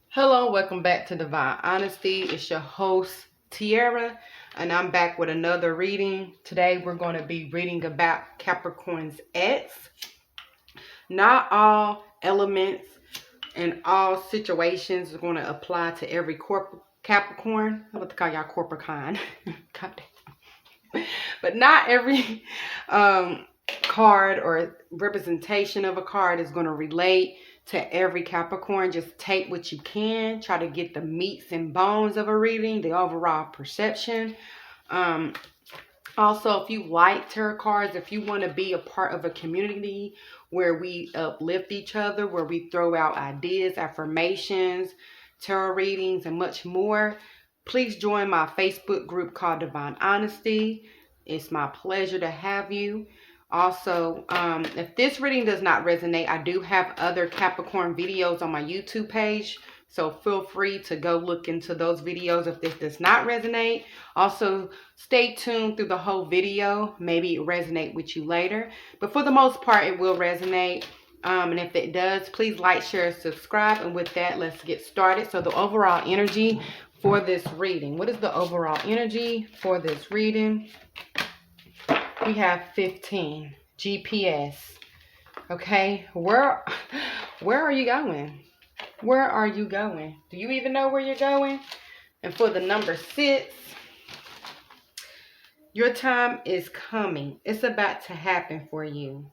Hello, welcome back to Divine Honesty. It's your host, Tiara, and I'm back with another reading. Today, we're going to be reading about Capricorn's X. Not all elements and all situations are going to apply to every Capricorn. I'm about to call y'all Capricorn. But not every card or representation of a card is going to relate to every Capricorn. Just take what you can. Try to get the meats and bones of a reading, the overall perception. Also, if you like tarot cards, if you want to be a part of a community where we uplift each other, where we throw out ideas, affirmations, tarot readings, and much more, please join my Facebook group called Divine Honesty. It's my pleasure to have you. Also, if this reading does not resonate, I do have other Capricorn videos on my YouTube page. So feel free to go look into those videos if this does not resonate. Also, stay tuned through the whole video. Maybe it resonate with you later. But for the most part, it will resonate. And if it does, please like, share, subscribe. And with that, let's get started. So the overall energy for this reading. What is the overall energy for this reading? We have 15. GPS. Okay. Where are you going? Where are you going? Do you even know where you're going? And for the number 6, your time is coming. It's about to happen for you.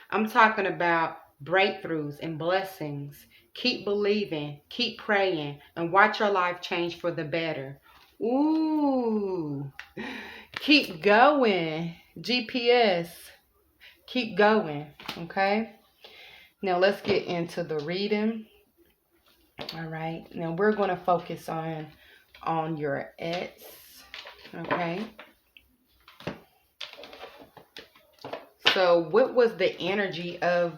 I'm talking about breakthroughs and blessings. Keep believing, keep praying, and watch your life change for the better. Ooh, keep going. GPS, keep going. Okay, now let's get into the reading. All right, now we're going to focus on your ex. Okay, so what was the energy of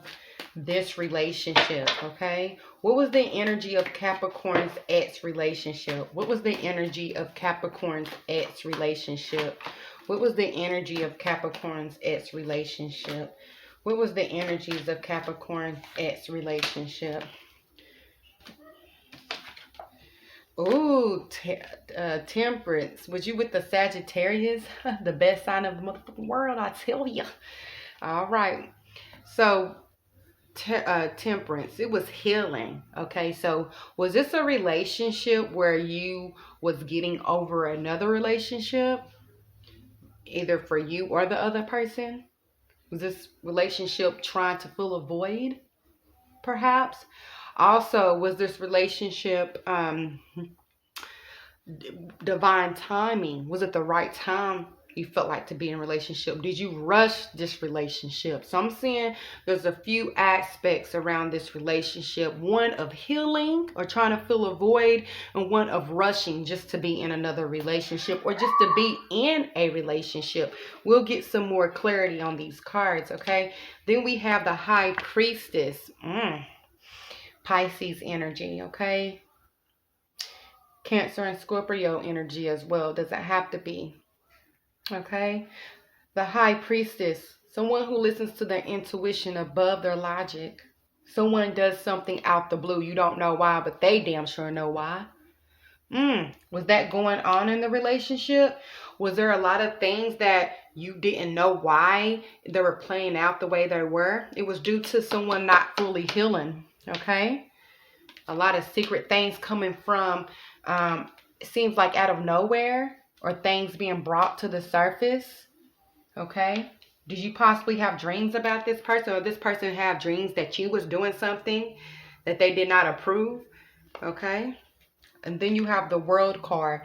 this relationship? Okay, what was the energy of Capricorn's ex relationship? What was the energy of Capricorn's ex relationship? What was the energy of Capricorn's ex relationship? What was the energies of Capricorn ex relationship? Ooh, temperance. Was you with the Sagittarius? The best sign of the motherfucking world, I tell you. All right. So, temperance. It was healing. Okay. So, was this a relationship where you was getting over another relationship? Either for you or the other person? Was this relationship trying to fill a void? Perhaps. Also, was this relationship divine timing? Was it the right time you felt like to be in a relationship? Did you rush this relationship? So I'm seeing there's a few aspects around this relationship. One of healing or trying to fill a void, and one of rushing just to be in another relationship or just to be in a relationship. We'll get some more clarity on these cards, okay? Then we have the High Priestess. Pisces energy, okay? Cancer and Scorpio energy as well. Doesn't have to be. Okay? The High Priestess. Someone who listens to their intuition above their logic. Someone does something out the blue. You don't know why, but they damn sure know why. Was that going on in the relationship? Was there a lot of things that you didn't know why they were playing out the way they were? It was due to someone not fully healing. Okay? A lot of secret things coming from, it seems like out of nowhere, or things being brought to the surface. Okay? Did you possibly have dreams about this person, or this person have dreams that you was doing something that they did not approve? Okay? And then you have the World card.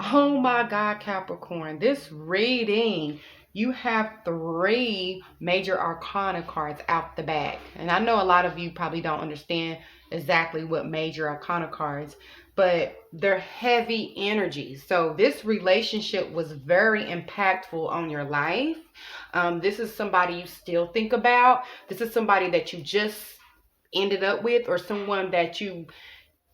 Oh my God, Capricorn. This reading, you have 3 major arcana cards out the back. And I know a lot of you probably don't understand exactly what major arcana cards, but they're heavy energy. So this relationship was very impactful on your life. This is somebody you still think about. This is somebody that you just ended up with, or someone that you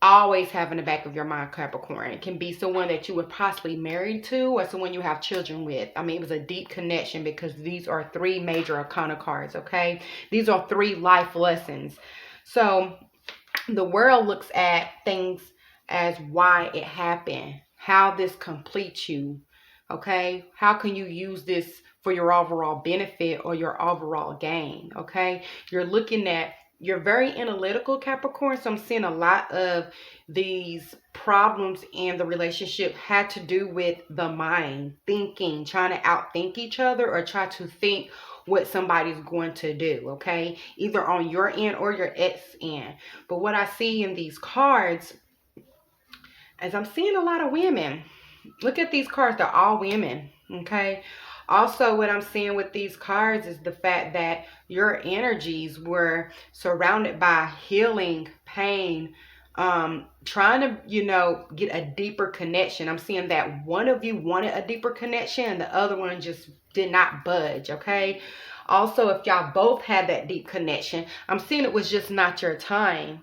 always have in the back of your mind, Capricorn. It can be someone that you were possibly married to or someone you have children with. I mean, it was a deep connection because these are 3 major arcana cards, okay? These are 3 life lessons. So the world looks at things as why it happened, how this completes you, okay? How can you use this for your overall benefit or your overall gain, okay? You're very analytical, Capricorn, so I'm seeing a lot of these problems in the relationship had to do with the mind, thinking, trying to outthink each other or try to think what somebody's going to do, okay? Either on your end or your ex end. But what I see in these cards is I'm seeing a lot of women. Look at these cards. They're all women, okay? Also, what I'm seeing with these cards is the fact that your energies were surrounded by healing, pain, trying to, you know, get a deeper connection. I'm seeing that one of you wanted a deeper connection and the other one just did not budge, okay? Also, if y'all both had that deep connection, I'm seeing it was just not your time.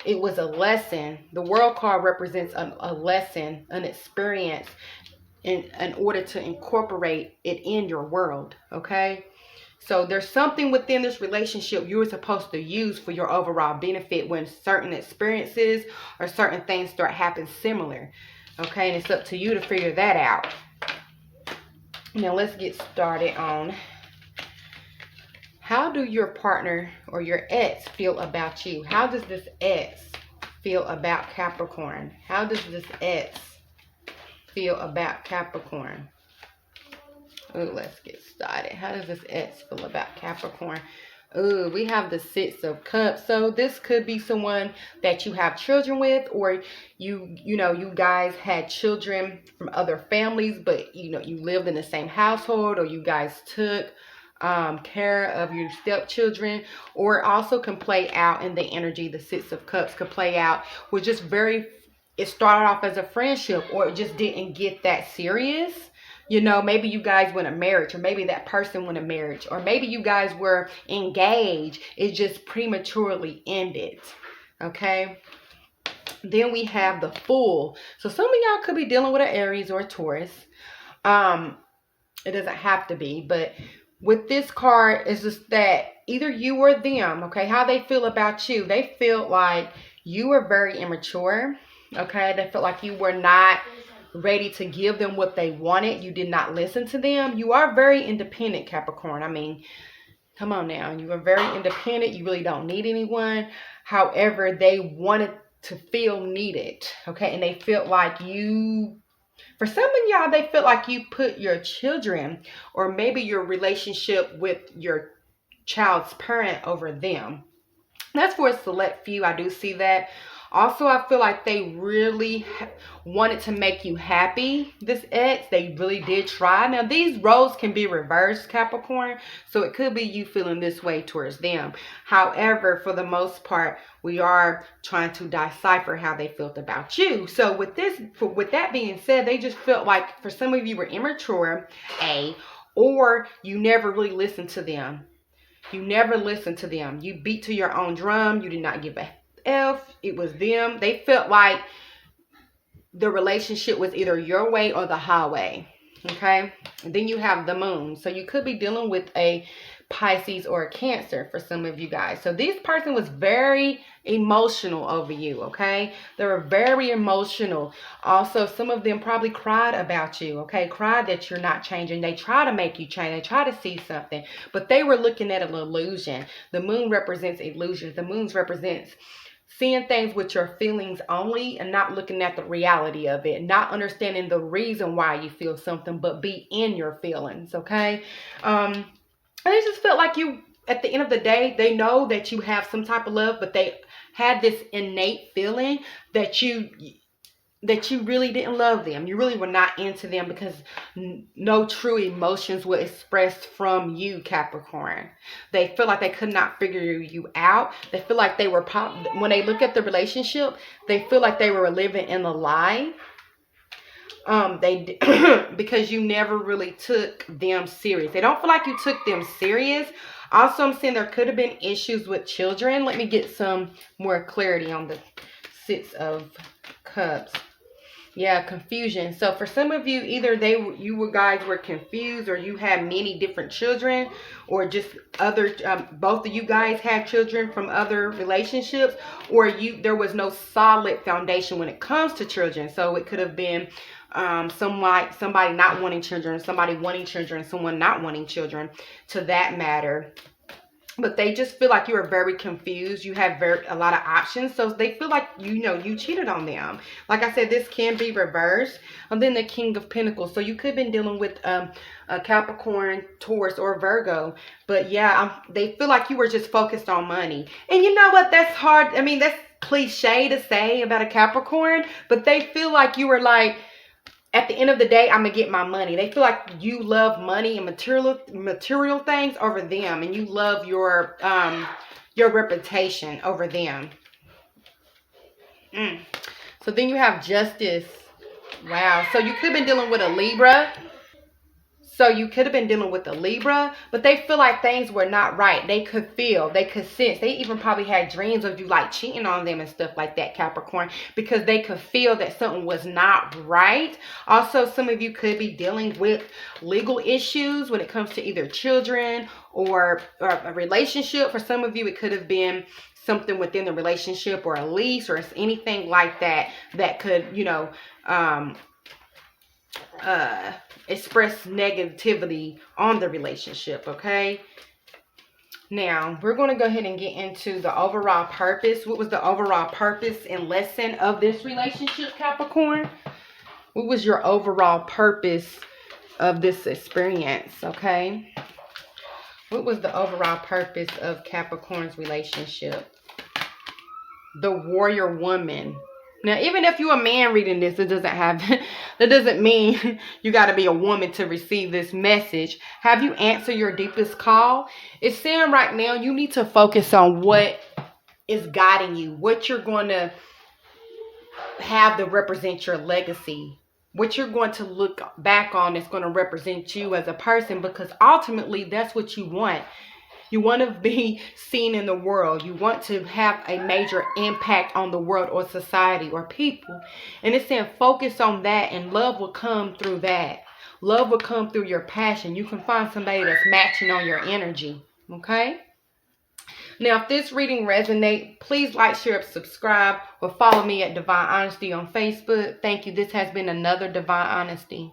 It was a lesson. The world card represents a lesson, an experience in order to incorporate it in your world, okay? So there's something within this relationship you were supposed to use for your overall benefit when certain experiences or certain things start happening similar, okay? And it's up to you to figure that out. Now let's get started on how do your partner or your ex feel about you? How does this ex feel about Capricorn? How does this ex feel about Capricorn? Oh, let's get started. How does this ex feel about Capricorn? Oh, we have the 6 of Cups. So this could be someone that you have children with, or you guys had children from other families, but you lived in the same household, or you guys took care of your stepchildren. Or also can play out in the energy. The 6 of Cups could play out with just it started off as a friendship, or it just didn't get that serious. Maybe you guys went a marriage, or maybe that person went a marriage, or maybe you guys were engaged. It just prematurely ended. Okay. Then we have the Fool. So some of y'all could be dealing with an Aries or a Taurus. It doesn't have to be, but with this card, it's just that either you or them, okay, how they feel about you. They feel like you were very immature, okay? They felt like you were not ready to give them what they wanted. You did not listen to them. You are very independent, Capricorn. I mean, come on now. You are very independent. You really don't need anyone. However, they wanted to feel needed, okay? And they felt like for some of y'all, they feel like you put your children or maybe your relationship with your child's parent over them. That's for a select few. I do see that. Also, I feel like they really wanted to make you happy, this ex. They really did try. Now, these roles can be reversed, Capricorn. So it could be you feeling this way towards them. However, for the most part, we are trying to decipher how they felt about you. So with that being said, they just felt like for some of you were immature, or you never really listened to them. You never listened to them. You beat to your own drum. You did not give a F. It was them. They felt like the relationship was either your way or the highway. Okay. And then you have the Moon. So you could be dealing with a Pisces or a Cancer for some of you guys. So this person was very emotional over you. Okay. They were very emotional. Also, some of them probably cried about you. Okay. Cried that you're not changing. They try to make you change. They try to see something, but they were looking at an illusion. The Moon represents illusions. The Moon represents seeing things with your feelings only and not looking at the reality of it, not understanding the reason why you feel something, but be in your feelings, okay? And they just felt like you, at the end of the day, they know that you have some type of love, but they had this innate feeling that you really didn't love them. You really were not into them because no true emotions were expressed from you, Capricorn. They feel like they could not figure you out. They feel like they were, when they look at the relationship, they feel like they were living in a lie. Because you never really took them serious. They don't feel like you took them serious. Also, I'm saying there could have been issues with children. Let me get some more clarity on the Six of Cups. Yeah, confusion. So for some of you, either you guys were confused, or you had many different children, or just other both of you guys had children from other relationships, or there was no solid foundation when it comes to children. So it could have been somebody not wanting children, somebody wanting children, someone not wanting children, to that matter. But they just feel like you are very confused. You have a lot of options. So they feel like, you cheated on them. Like I said, this can be reversed. And then the King of Pentacles. So you could have been dealing with a Capricorn, Taurus, or Virgo. But yeah, they feel like you were just focused on money. And you know what? That's hard. I mean, that's cliche to say about a Capricorn. But they feel like you were like, at the end of the day, I'm going to get my money. They feel like you love money and material things over them. And you love your reputation over them. So then you have Justice. Wow. So you could have been dealing with a Libra. But they feel like things were not right. They could feel, they could sense. They even probably had dreams of you like cheating on them and stuff like that, Capricorn, because they could feel that something was not right. Also, some of you could be dealing with legal issues when it comes to either children or a relationship. For some of you, it could have been something within the relationship, or a lease, or anything like that could, express negativity on the relationship. Okay, now we're going to go ahead and get into the overall purpose. What was the overall purpose and lesson of this relationship, Capricorn? What was your overall purpose of this experience? Okay, what was the overall purpose of Capricorn's relationship? The Warrior Woman. Now, even if you're a man reading this, that doesn't mean you got to be a woman to receive this message. Have you answered your deepest call? It's saying right now you need to focus on what is guiding you, what you're going to have to represent your legacy, what you're going to look back on that's going to represent you as a person, because ultimately that's what you want. You want to be seen in the world. You want to have a major impact on the world or society or people. And it's saying focus on that, and love will come through that. Love will come through your passion. You can find somebody that's matching on your energy. Okay? Now, if this reading resonates, please like, share, subscribe, or follow me at Divine Honesty on Facebook. Thank you. This has been another Divine Honesty.